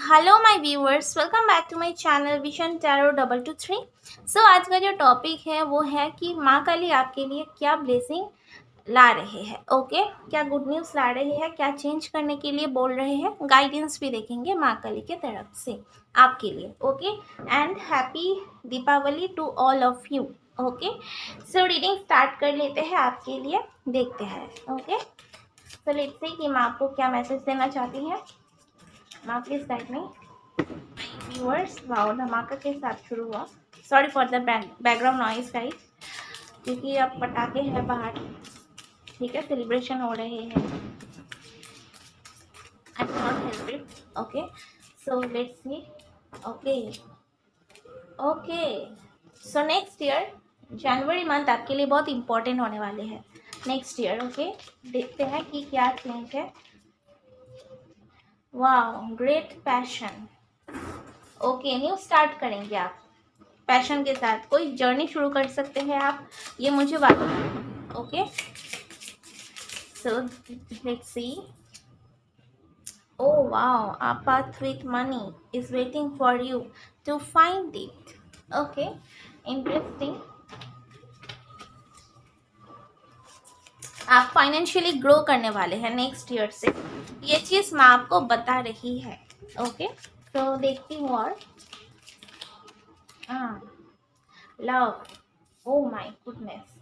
Hello my viewers, welcome back to my channel vision tarot 223। So आज का जो topic है वो है कि माँ काली आपके लिए क्या ब्लेसिंग ला रहे हैं। ओके, क्या गुड न्यूज़ ला रहे हैं, क्या चेंज करने के लिए बोल रहे हैं, गाइडेंस भी देखेंगे माँ काली के तरफ से आपके लिए। Okay, and happy Deepavali to all of you. Okay, so reading start कर लेते हैं आपके लिए, देखते हैं। ओके, सो लेट्स सी कि माँ आपको क्या मैसेज देना चाहती है। माँ please guide me. Viewers, wow, धमाका के साथ शुरू हुआ। Sorry for the background noise guys, क्योंकि अब पटाखे हैं बाहर, ठीक है, सेलिब्रेशन हो रहे हैं। I can not help it. Okay, so let's see. Okay okay, so next year January month आपके लिए बहुत इंपॉर्टेंट होने वाले हैं। नेक्स्ट ईयर ओके, देखते हैं कि क्या चेंज है। Wow, great passion. Okay, new start करेंगे आप पैशन के साथ, कोई जर्नी शुरू कर सकते हैं आप, ये मुझे बात। Okay, so let's see. Oh wow, a path with money is waiting for you to find it. Okay, interesting. आप फाइनेंशियली ग्रो करने वाले हैं नेक्स्ट ईयर से, ये चीज़ मैं आपको बता रही है। ओके, तो देखती हूँ। और लव, ओ माय गुडनेस,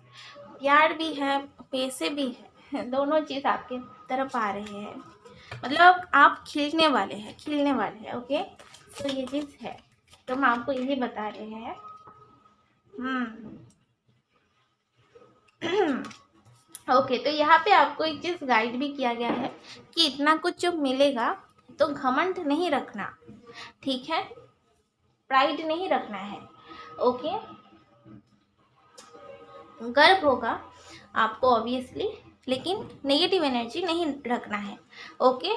प्यार भी है, पैसे भी है, दोनों चीज़ आपके तरफ आ रहे हैं। मतलब आप खिलने वाले हैं, खिलने वाले हैं। ओके, तो ये चीज़ है, तो हम आपको यही बता रहे हैं। ओके, तो यहाँ पे आपको एक चीज़ गाइड भी किया गया है कि इतना कुछ जो मिलेगा तो घमंड नहीं रखना, ठीक है, प्राइड नहीं रखना है। ओके, गर्व होगा आपको ऑब्वियसली, लेकिन नेगेटिव एनर्जी नहीं रखना है। ओके,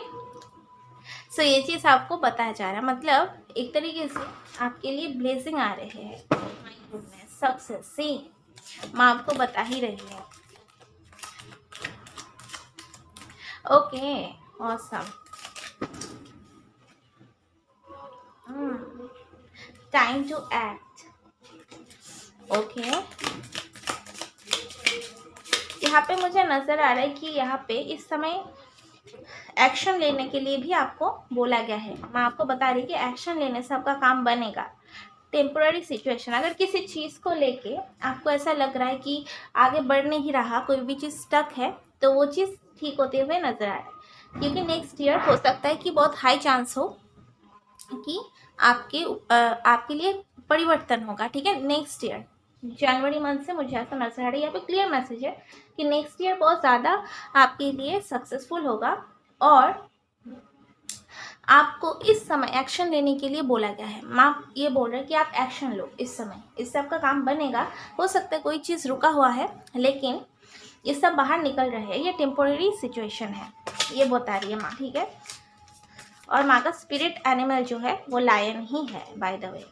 सो ये चीज़ आपको बताया जा रहा है, मतलब एक तरीके से आपके लिए ब्लेसिंग आ रहे हैं। माय गुडनेस, सक्सेस सी माँ आपको बता ही रही है। Okay, awesome. Time to act. Okay, यहाँ पे मुझे नज़र आ रहा है कि यहाँ पे इस समय एक्शन लेने के लिए भी आपको बोला गया है। मैं आपको बता रही कि एक्शन लेने से आपका काम बनेगा। टेम्पोररी सिचुएशन, अगर किसी चीज़ को लेके आपको ऐसा लग रहा है कि आगे बढ़ नहीं रहा, कोई भी चीज़ स्टक है, तो वो चीज़ ठीक होते हुए नजर आ रहा है। क्योंकि नेक्स्ट ईयर हो सकता है कि बहुत हाई चांस हो कि आपके लिए परिवर्तन होगा, ठीक है। नेक्स्ट ईयर जनवरी मंथ से मुझे ऐसा नजर आ रहा है, यहाँ पे क्लियर मैसेज है कि नेक्स्ट ईयर बहुत ज़्यादा आपके लिए सक्सेसफुल होगा। और आपको इस समय एक्शन लेने के लिए बोला गया है। माँ ये बोल रहे हैं कि आप एक्शन लो इस समय, इससे आपका काम बनेगा। हो सकता है कोई चीज़ रुका हुआ है, लेकिन ये सब बाहर निकल रहे हैं, ये टेम्पोररी सिचुएशन है, ये बता रही है माँ, ठीक है। और माँ का स्पिरिट एनिमल जो है वो लायन ही है, bye the way.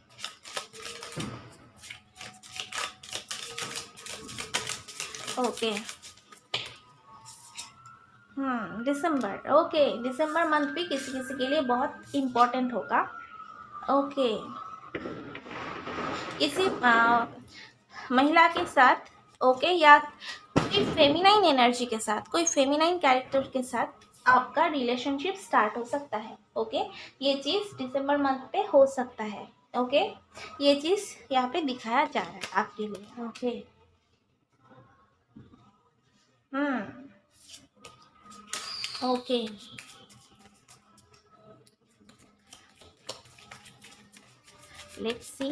Okay, December. Okay, December month भी किसी किसी के लिए बहुत इम्पोर्टेंट होगा। ओके, किसी महिला के साथ, ओके, या कोई फेमिनाइन एनर्जी के साथ, कोई फेमिनाइन कैरेक्टर के साथ आपका रिलेशनशिप स्टार्ट हो सकता है। ओके, ये चीज़ दिसंबर मंथ पे हो सकता है। ओके, ये चीज़ यहाँ पे दिखाया जा रहा है आपके लिए। Okay, okay, let's see.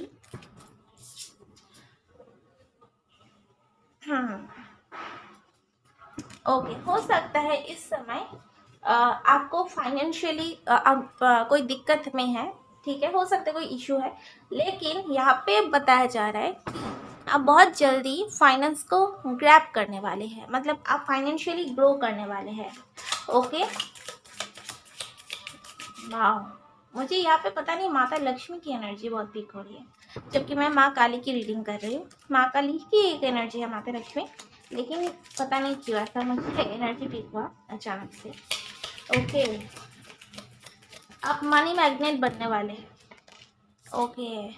Okay, हो सकता है इस समय आपको फाइनेंशियली कोई दिक्कत में है, ठीक है, हो सकता है कोई इशू है, लेकिन यहाँ पे बताया जा रहा है कि आप बहुत जल्दी फाइनेंस को ग्रैब करने वाले हैं, मतलब आप फाइनेंशियली ग्रो करने वाले हैं। ओके, वाह, मुझे यहाँ पे पता नहीं माता लक्ष्मी की एनर्जी बहुत पीक हो रही है, जबकि मैं माँ काली की रीडिंग कर रही हूँ। माँ काली की एक एनर्जी है माता लक्ष्मी, लेकिन पता नहीं क्यों ऐसा मुझे एनर्जी पीक हुआ अचानक से। ओके, आप मनी मैग्नेट बनने वाले हैं। ओके।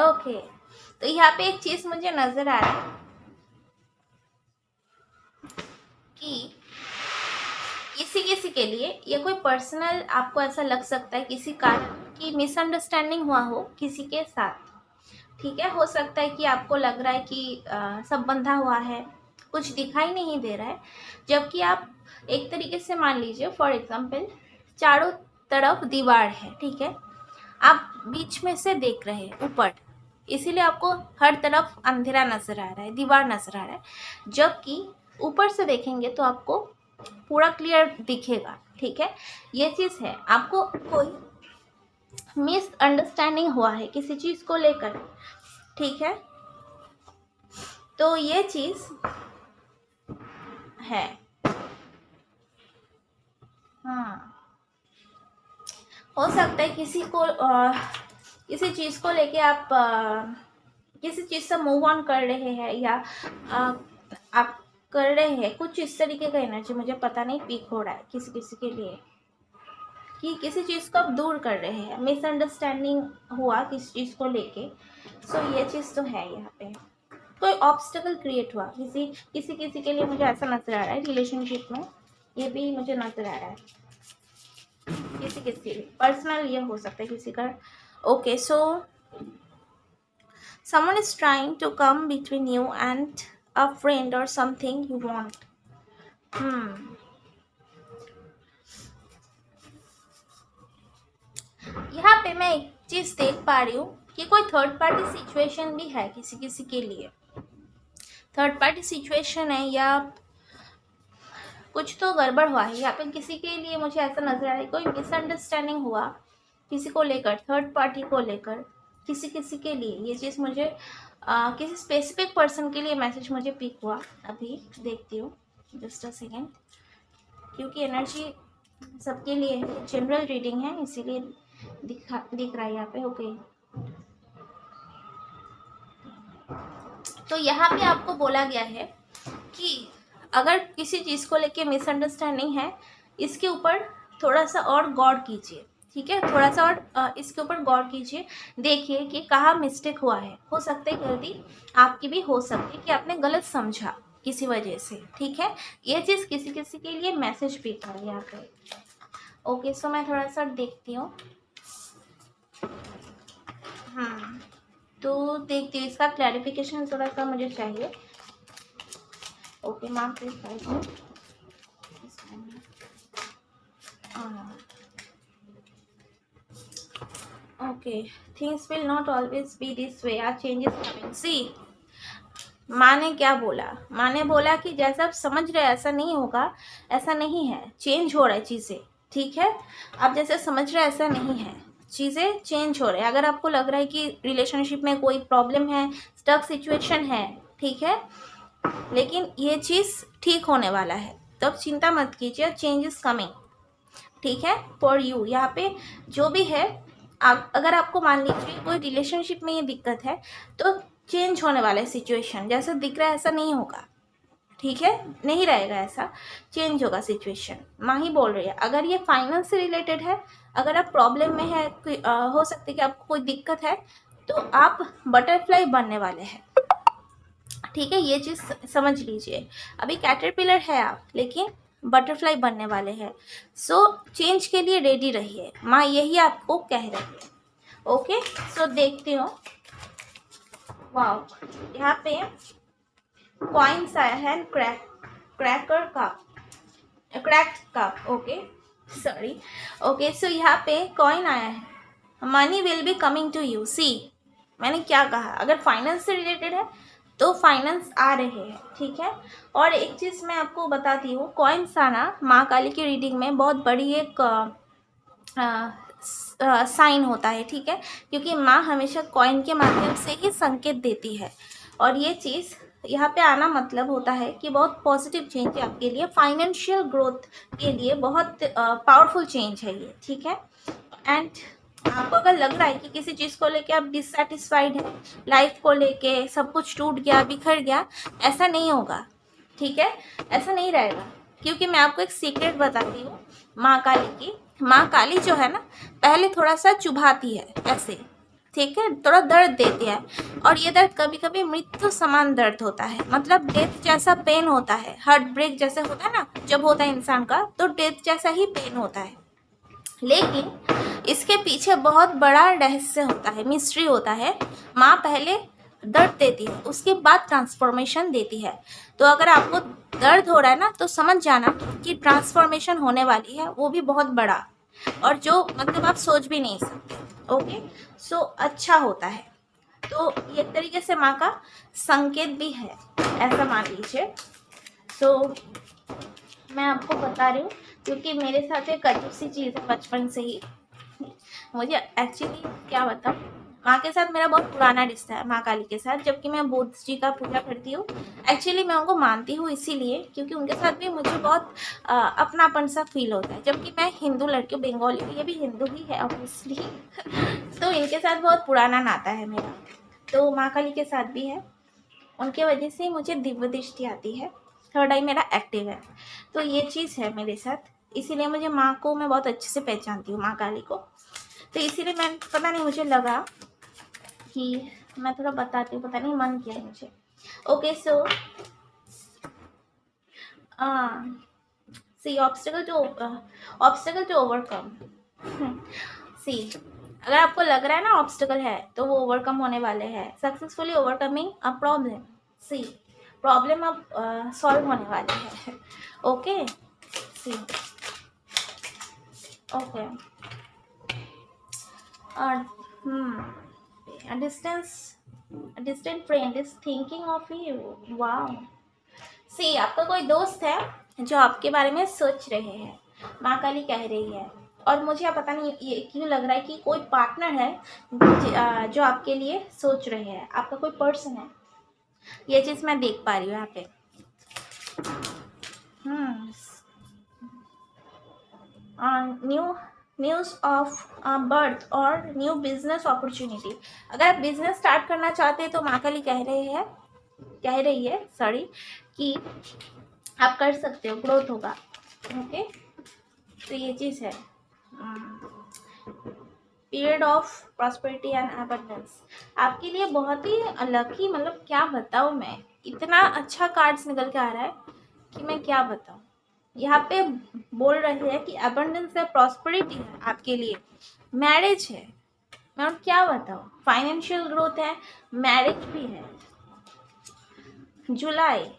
ओके। तो यहाँ पे एक चीज मुझे नजर आ रहा है कि किसी किसी के लिए ये कोई पर्सनल, आपको ऐसा लग सकता है किसी कारण की मिसअंडरस्टैंडिंग हुआ हो किसी के साथ। ठीक है, हो सकता है कि आपको लग रहा है कि सब बंधा हुआ है, कुछ दिखाई नहीं दे रहा है, जबकि आप एक तरीके से मान लीजिए, फॉर एग्जांपल चारों तरफ दीवार है, ठीक है, आप बीच में से देख रहे हैं ऊपर, इसीलिए आपको हर तरफ अंधेरा नजर आ रहा है, दीवार नजर आ रहा है, जबकि ऊपर से देखेंगे तो आपको पूरा क्लियर दिखेगा। ठीक है, ये चीज है, आपको कोई मिसअंडरस्टैंडिंग हुआ है किसी चीज को लेकर। ठीक है, तो ये चीज है। हाँ, हो सकता है किसी को किसी चीज को लेके आप किसी चीज से मूव ऑन कर रहे हैं, या आप कर रहे हैं कुछ इस तरीके का एनर्जी, मुझे पता नहीं, पीक हो रहा है किसी किसी के लिए कि किसी चीज को आप दूर कर रहे हैं, मिसअंडरस्टैंडिंग हुआ किसी चीज को लेके। सो ये चीज तो है, यहाँ पे कोई ऑब्स्टेकल क्रिएट हुआ किसी किसी किसी के लिए, मुझे ऐसा नजर आ रहा है रिलेशनशिप में, ये भी मुझे नजर आ रहा है किसी किसी पर्सनल, ये हो सकता है किसी का। Okay, so someone is trying to come between you and a friend or something you want. यहाँ पे मैं एक चीज देख पा रही हूँ कि कोई थर्ड पार्टी सिचुएशन भी है किसी किसी के लिए। थर्ड पार्टी सिचुएशन है या कुछ तो गड़बड़ हुआ है यहाँ पे किसी के लिए, मुझे ऐसा नजर आ रहा है कोई मिसअंडरस्टैंडिंग हुआ किसी को लेकर, थर्ड पार्टी को लेकर किसी किसी के लिए। ये चीज़ मुझे किसी स्पेसिफिक पर्सन के लिए मैसेज मुझे पिक हुआ, अभी देखती हूँ, जस्ट अ सेकेंड, क्योंकि एनर्जी सबके लिए है, जनरल रीडिंग है, इसीलिए दिख रहा है यहाँ पे। ओके, तो यहाँ पे आपको बोला गया है कि अगर किसी चीज़ को लेके मिसअंडरस्टैंडिंग है, इसके ऊपर थोड़ा सा और गौर कीजिए। ठीक है, थोड़ा सा और इसके ऊपर गौर कीजिए, देखिए कि कहाँ मिस्टेक हुआ है। हो सकता है गलती आपकी भी हो सकती है कि आपने गलत समझा किसी वजह से। ठीक है, ये चीज़ किसी किसी के लिए मैसेज भी था यहाँ पे। ओके, सो मैं थोड़ा सा देखती हूँ। तो देखती हूँ, इसका क्लैरिफिकेशन थोड़ा सा मुझे चाहिए। Okay, mark this side. Okay, things will not always be this way, are changes coming. See, माँ ने क्या बोला? माँ ने बोला कि जैसा आप समझ रहे हैं ऐसा नहीं होगा, ऐसा नहीं है, चेंज हो रहा है चीज़ें। ठीक है, आप जैसे समझ रहे हैं ऐसा नहीं है, चीज़ें चेंज हो रहे हैं। अगर आपको लग रहा है कि रिलेशनशिप में कोई प्रॉब्लम है, स्टक सिचुएशन है, ठीक है, लेकिन ये चीज़ ठीक होने वाला है, तो अब चिंता मत कीजिए, चेंज इज कमिंग। ठीक है, फॉर यू। यहाँ पे जो भी है, अगर आपको मान लीजिए कोई रिलेशनशिप में ये दिक्कत है, तो चेंज होने वाला है सिचुएशन, जैसा दिख रहा है ऐसा नहीं होगा। ठीक है, नहीं रहेगा ऐसा, चेंज होगा सिचुएशन। माँ ही बोल रही है। अगर ये फाइनेंस से रिलेटेड है, अगर आप प्रॉब्लम में है, हो सकता है कि आपको कोई दिक्कत है, तो आप बटरफ्लाई बनने वाले हैं। ठीक है, ये चीज़ समझ लीजिए। अभी कैटरपिलर है आप, लेकिन बटरफ्लाई बनने वाले हैं। सो चेंज के लिए रेडी रहिए, माँ यही आपको कह रही है। ओके, सो देखती हूँ। वाओ, यहाँ पे कॉइन्स आया है, cracker cup, cracked cup. Okay, sorry. Okay, so यहाँ पे कॉइन आया है, money will be coming to you. See, मैंने क्या कहा, अगर फाइनेंस से रिलेटेड है तो फाइनेंस आ रहे हैं। ठीक है, और एक चीज़ मैं आपको बताती हूँ, कॉइन्स आना माँ काली की रीडिंग में बहुत बड़ी एक साइन होता है। ठीक है, क्योंकि माँ हमेशा कॉइन के माध्यम से ही संकेत देती है, और ये चीज़ यहाँ पे आना मतलब होता है कि बहुत पॉजिटिव चेंज है आपके लिए, फाइनेंशियल ग्रोथ के लिए बहुत पावरफुल चेंज है ये। ठीक है, एंड आपको अगर लग रहा है कि किसी चीज़ को लेके आप डिससेटिस्फाइड है, लाइफ को लेके सब कुछ टूट गया, बिखर गया, ऐसा नहीं होगा। ठीक है, ऐसा नहीं रहेगा। क्योंकि मैं आपको एक सीक्रेट बताती हूँ माँ काली की। माँ काली जो है ना, पहले थोड़ा सा चुभाती है ऐसे, ठीक है, थोड़ा दर्द देती है, और ये दर्द कभी कभी मृत्यु समान दर्द होता है, मतलब डेथ जैसा पेन होता है, हार्ट ब्रेक जैसे होता है ना जब होता है इंसान का, तो डेथ जैसा ही पेन होता है। लेकिन इसके पीछे बहुत बड़ा रहस्य होता है, मिस्ट्री होता है। माँ पहले दर्द देती है, उसके बाद ट्रांसफॉर्मेशन देती है। तो अगर आपको दर्द हो रहा है ना, तो समझ जाना कि ट्रांसफॉर्मेशन होने वाली है, वो भी बहुत बड़ा, और जो मतलब आप सोच भी नहीं सकते। ओके, सो अच्छा होता है। तो ये एक तरीके से माँ का संकेत भी है, ऐसा मान लीजिए। सो मैं आपको बता रही हूँ क्योंकि मेरे साथ एक अजीब सी चीज़ है बचपन से ही। मुझे एक्चुअली क्या बताऊँ, माँ के साथ मेरा बहुत पुराना रिश्ता है, माँ काली के साथ, जबकि मैं बुद्ध जी का पूजा करती हूँ। एक्चुअली मैं उनको मानती हूँ इसीलिए क्योंकि उनके साथ भी मुझे बहुत अपनापन सा फील होता है, जबकि मैं हिंदू लड़की हूँ, बंगाली, ये भी हिंदू ही है ऑब्वियसली। तो इनके साथ बहुत पुराना नाता है मेरा, तो माँ काली के साथ भी है। उनके वजह से मुझे दिव्य दृष्टि आती है, थर्ड आई मेरा एक्टिव है, तो ये चीज़ है मेरे साथ। इसीलिए मुझे माँ को मैं बहुत अच्छे से पहचानती हूँ, माँ काली को। तो इसीलिए मैं पता नहीं मुझे लगा कि मैं थोड़ा बताती हूँ, पता नहीं मन किया है मुझे। Okay, so see obstacle to overcome. See, अगर आपको लग रहा है ना ऑब्स्टिकल है, तो वो ओवरकम होने वाले हैं। Successfully overcoming a problem. See, problem अब सॉल्व होने वाली है। ओके, सी, ओके, और a distant friend is thinking of you. wow, see, आपका कोई दोस्त है जो आपके बारे में सोच रहे हैं, माँ काली कह रही है। और मुझे पता नहीं ये क्यों लग रहा है कि कोई पार्टनर है जो आपके लिए सोच रहे हैं, आपका कोई पर्सन है, ये चीज़ मैं देख पा रही हूँ यहाँ पे। न्यू न्यूज़ ऑफ बर्थ और न्यू बिजनेस अपॉर्चुनिटी। अगर आप बिजनेस स्टार्ट करना चाहते हैं तो माँ काली कह रही है सॉरी, कि आप कर सकते हो, ग्रोथ होगा। ओके, तो ये चीज़ है। Period of prosperity and abundance आपके लिए बहुत ही लकी, मतलब क्या बताऊँ मैं, इतना अच्छा कार्ड्स निकल के आ रहा है कि मैं क्या बताऊँ। यहाँ पे बोल रहे हैं कि एबंडेंस है, प्रॉस्पेरिटी है आपके लिए, मैरिज है, मैं और क्या बताऊँ, फाइनेंशियल ग्रोथ है, मैरिज भी है। जुलाई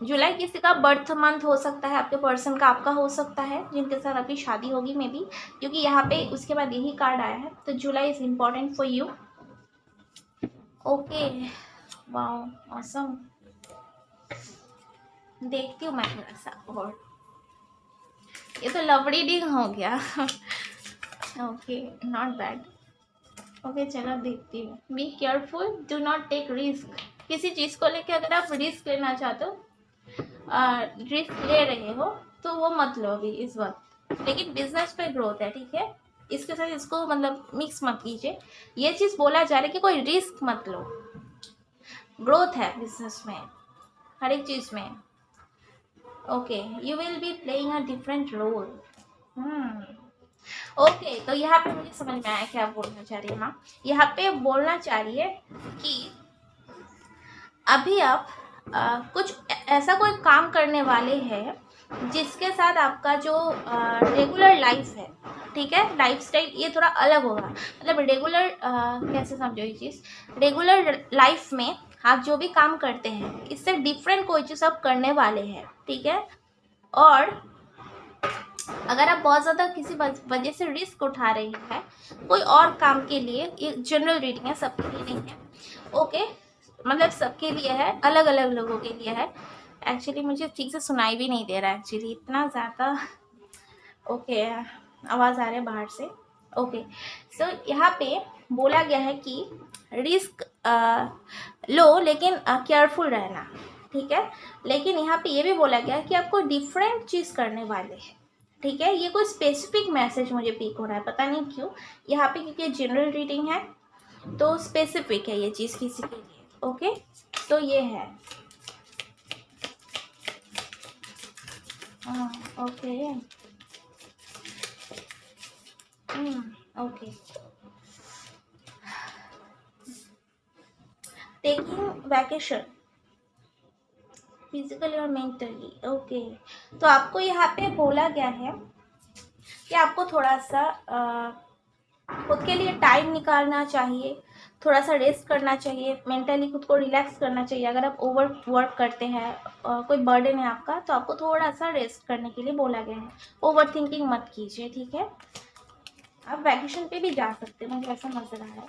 जुलाई किसी का बर्थ मंथ हो सकता है, आपके पर्सन का, आपका हो सकता है, जिनके साथ आपकी शादी होगी मे बी, क्योंकि यहाँ पे उसके बाद यही कार्ड आया है। तो जुलाई is important for you. Okay, wow, awesome. देखती हूँ मैं थोड़ा सा और, ये तो लव रीडिंग हो गया। Okay, not bad. ओके, चलो देखती हूँ। Be careful, do not take risk. किसी चीज़ को लेके अगर आप रिस्क लेना चाहते हो, रिस्क ले रहे हो, तो वो मत लो अभी इस वक्त। लेकिन बिजनेस पे ग्रोथ है, ठीक है, इसके साथ इसको मतलब मिक्स मत कीजिए। ये चीज़ बोला जा रहा है कि कोई रिस्क मत लो, ग्रोथ है बिजनेस में, हर एक चीज़ में। Okay, you will be playing a different role. Okay, तो यहाँ पे मुझे समझ में आया क्या बोलना चाह रही है माँ। यहाँ पे बोलना चाह रही है कि अभी आप कुछ ऐसा कोई काम करने वाले हैं जिसके साथ आपका जो रेगुलर लाइफ है, ठीक है, लाइफ स्टाइल ये थोड़ा अलग होगा। मतलब रेगुलर कैसे समझो ये चीज़, रेगुलर लाइफ में आप जो भी काम करते हैं इससे डिफरेंट कोई चीज़ आप करने वाले हैं, ठीक है। और अगर आप बहुत ज़्यादा किसी वजह से रिस्क उठा रही हैं कोई और काम के लिए, ये जनरल रीडिंग है, सबके लिए नहीं है। ओके, मतलब सबके लिए है, अलग अलग लोगों के लिए है। एक्चुअली मुझे ठीक से सुनाई भी नहीं दे रहा है एक्चुअली, इतना ज़्यादा। ओके, आवाज़ आ रहा है बाहर से। ओके, सो यहाँ पे बोला गया है कि रिस्क लो लेकिन केयरफुल रहना, ठीक है। लेकिन यहाँ पे ये भी बोला गया है कि आपको डिफरेंट चीज़ करने वाले हैं, ठीक है। ये कोई स्पेसिफिक मैसेज मुझे पिक हो रहा है, पता नहीं क्यों यहाँ पे, क्योंकि जनरल रीडिंग है तो स्पेसिफिक है ये चीज़ किसी के लिए। ओके, तो ये है। Okay. Okay. Taking vacation physically और मेंटली। ओके, तो आपको यहाँ पे बोला गया है कि आपको थोड़ा सा खुद के लिए टाइम निकालना चाहिए, थोड़ा सा रेस्ट करना चाहिए, मेंटली खुद को रिलैक्स करना चाहिए। अगर आप ओवर वर्क करते हैं, कोई बर्डन है आपका, तो आपको थोड़ा सा रेस्ट करने के लिए बोला गया है। ओवर थिंकिंग मत कीजिए, ठीक है। आप वैकेशन पे भी जा सकते हैं, मुझे ऐसा नजर आ रहा है।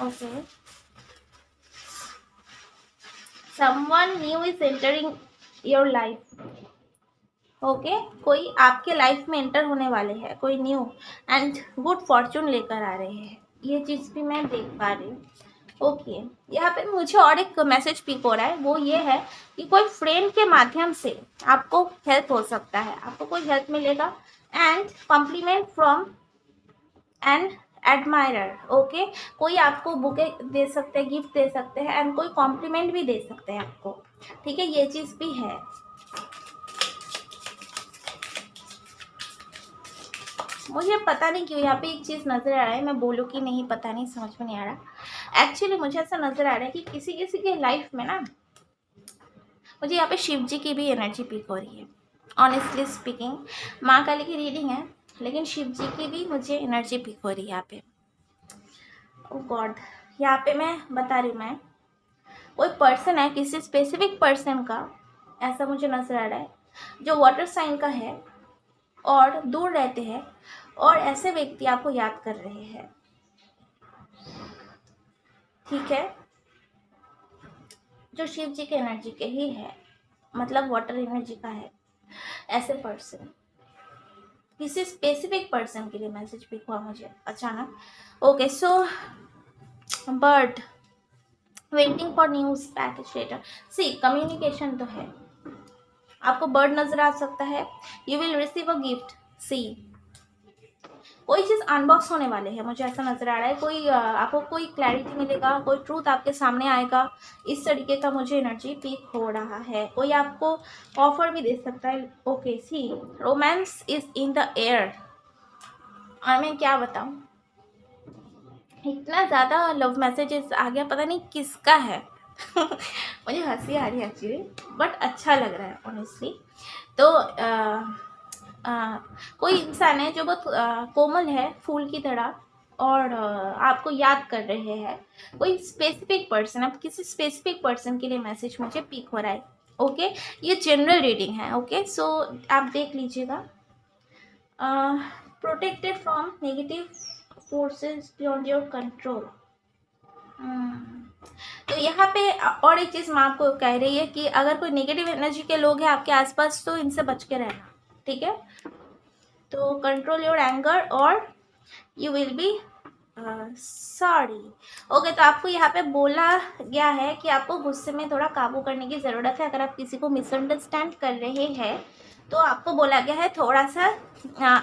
Okay, someone new is entering your life. Okay, कोई आपके लाइफ में एंटर होने वाले हैं, कोई न्यू एंड गुड फॉर्चून लेकर आ रहे हैं, ये चीज़ भी मैं देख पा रही हूँ। ओके, यहाँ पे मुझे और एक मैसेज पिक हो रहा है, वो ये है कि कोई फ्रेंड के माध्यम से आपको हेल्प हो सकता है, आपको कोई हेल्प मिलेगा and compliment from an admirer. Okay, कोई आपको बुके दे सकते हैं, गिफ्ट दे सकते हैं एंड कोई कॉम्प्लीमेंट भी दे सकते हैं आपको, ठीक है, ये चीज़ भी है। मुझे पता नहीं क्यों यहाँ पे एक चीज़ नज़र आ रहा है, मैं बोलूँ कि नहीं पता नहीं, समझ में नहीं आ रहा। एक्चुअली मुझे ऐसा नज़र आ रहा है कि किसी किसी के लाइफ में ना, मुझे यहाँ पे शिव जी की भी एनर्जी पिक हो रही है। ऑनेस्टली स्पीकिंग, माँ काली की रीडिंग है, लेकिन शिव जी की भी मुझे एनर्जी पिक हो रही है यहाँ पे। ओ गॉड, यहाँ पे मैं बता रही हूँ, मैं कोई पर्सन है, किसी स्पेसिफिक पर्सन का ऐसा मुझे नज़र आ रहा है, जो वाटर साइन का है और दूर रहते हैं, और ऐसे व्यक्ति आपको याद कर रहे हैं, ठीक है, जो शिव जी के एनर्जी के ही है, मतलब वाटर एनर्जी का है। ऐसे पर्सन, किसी स्पेसिफिक पर्सन के लिए मैसेज पिक हुआ मुझे अचानक। Okay, so bird waiting for news package letter. See, communication तो है, आपको बर्ड नजर आ सकता है। You will receive a gift. See, कोई चीज़ अनबॉक्स होने वाले है, मुझे ऐसा नजर आ रहा है। कोई आपको कोई क्लैरिटी मिलेगा, कोई ट्रूथ आपके सामने आएगा, इस तरीके का मुझे एनर्जी पिक हो रहा है। कोई आपको ऑफर भी दे सकता है। Okay, see, romance is in the air. और मैं क्या बताऊं, इतना ज़्यादा लव मैसेजेस आ गया, पता नहीं किसका है। मुझे हंसी आ रही है एक्चुअली, बट अच्छा लग रहा है ऑनेस्टली। तो कोई इंसान है जो बहुत कोमल है, फूल की तरह, और आपको याद कर रहे हैं। कोई स्पेसिफिक पर्सन, अब किसी स्पेसिफिक पर्सन के लिए मैसेज मुझे पिक हो रहा है। ओके, ये जनरल रीडिंग है। ओके, सो आप देख लीजिएगा। Protected from negative forces beyond your control. तो यहाँ पे और एक चीज़ मैं आपको कह रही है कि अगर कोई नेगेटिव एनर्जी के लोग हैं आपके आसपास, तो इनसे बच के रहना, ठीक है। तो कंट्रोल योर एंगर और you will B sorry. Okay, तो आपको यहाँ पे बोला गया है कि आपको गुस्से में थोड़ा काबू करने की ज़रूरत है। अगर आप किसी को मिसअंडरस्टैंड कर रहे हैं, तो आपको बोला गया है थोड़ा सा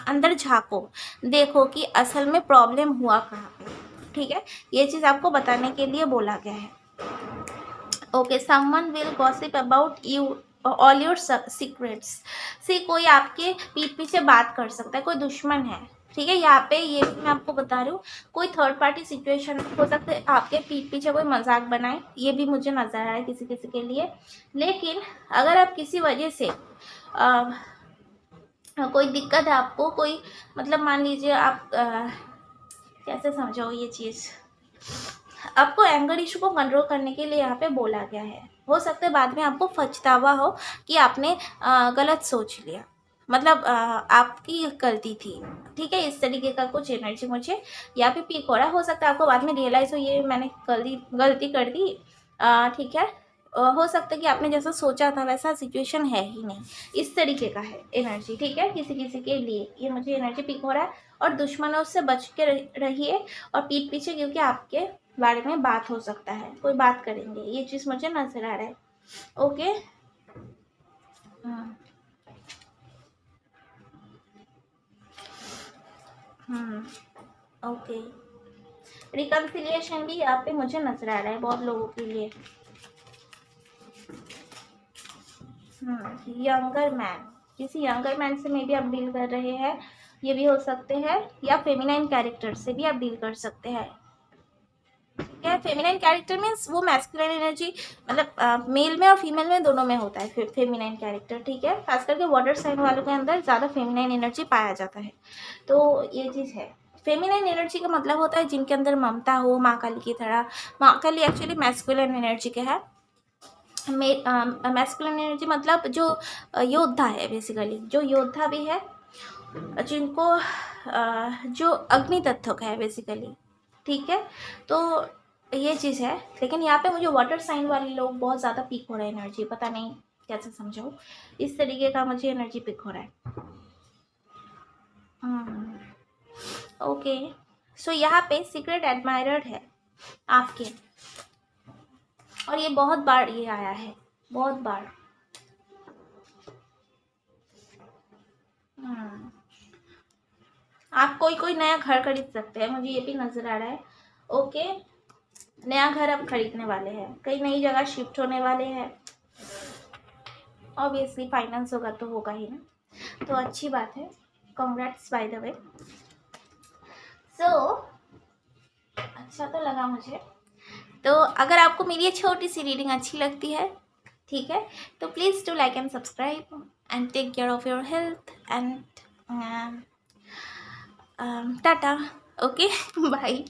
अंदर झाँको, देखो कि असल में प्रॉब्लम हुआ कहाँ पे, ठीक है। ये चीज़ आपको बताने के लिए बोला गया है। Okay, someone will gossip about you all your secrets. See, कोई आपके पीठ पीछे बात कर सकता है, कोई दुश्मन है, ठीक है। यहाँ पे ये भी मैं आपको बता रही हूँ, कोई थर्ड पार्टी सिचुएशन हो सकता है, आपके पीठ पीछे कोई मजाक बनाए, ये भी मुझे नजर आ रहा है किसी किसी के लिए। लेकिन अगर आप किसी वजह से कोई दिक्कत है आपको, कोई मतलब मान लीजिए आप कैसे समझाओ ये चीज़, आपको एंगर इशू को कंट्रोल करने के लिए यहाँ पे बोला गया है। हो सकता है बाद में आपको पछतावा हो कि आपने गलत सोच लिया, मतलब आपकी गलती थी, ठीक है। इस तरीके का कुछ एनर्जी मुझे यहाँ पे पिक हो रहा है। हो सकता है आपको बाद में रियलाइज़ हो ये मैंने गलती कर दी, ठीक है। हो सकता है कि आपने जैसा सोचा था वैसा सिचुएशन है ही नहीं, इस तरीके का है एनर्जी, ठीक है। किसी किसी के लिए ये मुझे एनर्जी पिक हो रहा है। और दुश्मनों से बच के रहिए, और पीठ पीछे क्योंकि आपके बारे में बात हो सकता है, कोई बात करेंगे, ये चीज़ मुझे नजर आ रहा है। ओके, ओके, रिकन्सिलिएशन भी यहाँ पे मुझे नजर आ रहा है बहुत लोगों के लिए। यंगर मैन, किसी यंगर मैन से मे भी आप डील कर रहे हैं, ये भी हो सकते हैं, या फेमिनाइन कैरेक्टर से भी आप डील कर सकते हैं। क्या है फेमिनाइन कैरेक्टर मीन्स वो मैस्कुलिन एनर्जी, मतलब मेल में और फीमेल में दोनों में होता है फेमिनाइन कैरेक्टर, ठीक है। खास करके वाटर साइन वालों के अंदर ज़्यादा फेमिनाइन एनर्जी पाया जाता है, तो ये चीज़ है। फेमिनाइन एनर्जी का मतलब होता है जिनके अंदर ममता हो, माँ काली की तरह। माँ काली एक्चुअली मैस्कुलिन एनर्जी के है। मैस्कुलिन एनर्जी मतलब जो योद्धा है, बेसिकली जो योद्धा भी है, जिनको जो अग्नि तत्व का है बेसिकली, ठीक है। तो ये चीज़ है, लेकिन यहाँ पे मुझे वाटर साइन वाले लोग बहुत ज़्यादा पीक हो रहे हैं एनर्जी, पता नहीं कैसे समझाऊँ, इस तरीके का मुझे एनर्जी पिक हो रहा है। ओके, सो यहाँ पे सीक्रेट एडमायरर है आपके, और ये बहुत बार ये आया है, बहुत बार। आप कोई नया घर खरीद सकते हैं, मुझे ये भी नजर आ रहा है। ओके, नया घर आप खरीदने वाले हैं, कई नई जगह शिफ्ट होने वाले हैं। ऑब्वियसली फाइनेंस होगा तो होगा ही ना, तो अच्छी बात है। Congrats by the way. So अच्छा तो लगा मुझे। तो अगर आपको मेरी ये छोटी सी रीडिंग अच्छी लगती है, ठीक है, तो please do like and subscribe and take care of your health and tata. Okay, bye.